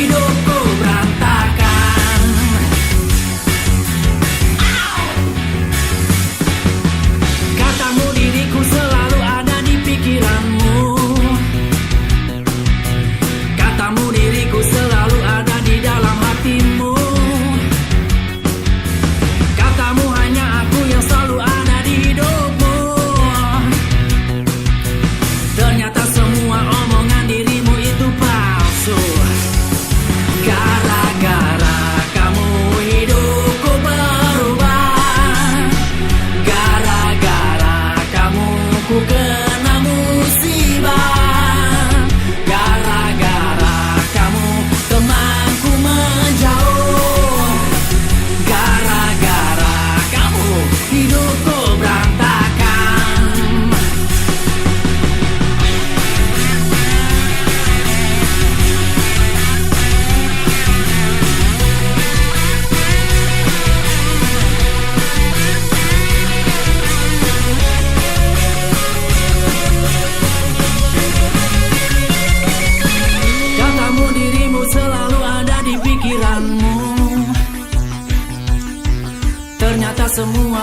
hidupku berantakan. Katamu diriku selalu ada di pikiranmu. Katamu diriku selalu ada di dalam hatimu. Katamu hanya aku yang selalu ada di hidupmu. Ternyata semua omongan dirimu itu palsu. Gara-gara kamu hidupku berubah. Gara-gara kamu ku kena musibah. Gara-gara kamu temanku menjauh. Gara-gara kamu hidupku berantakan. Katamu dirimu selalu ada di pikiranmu. Ternyata semua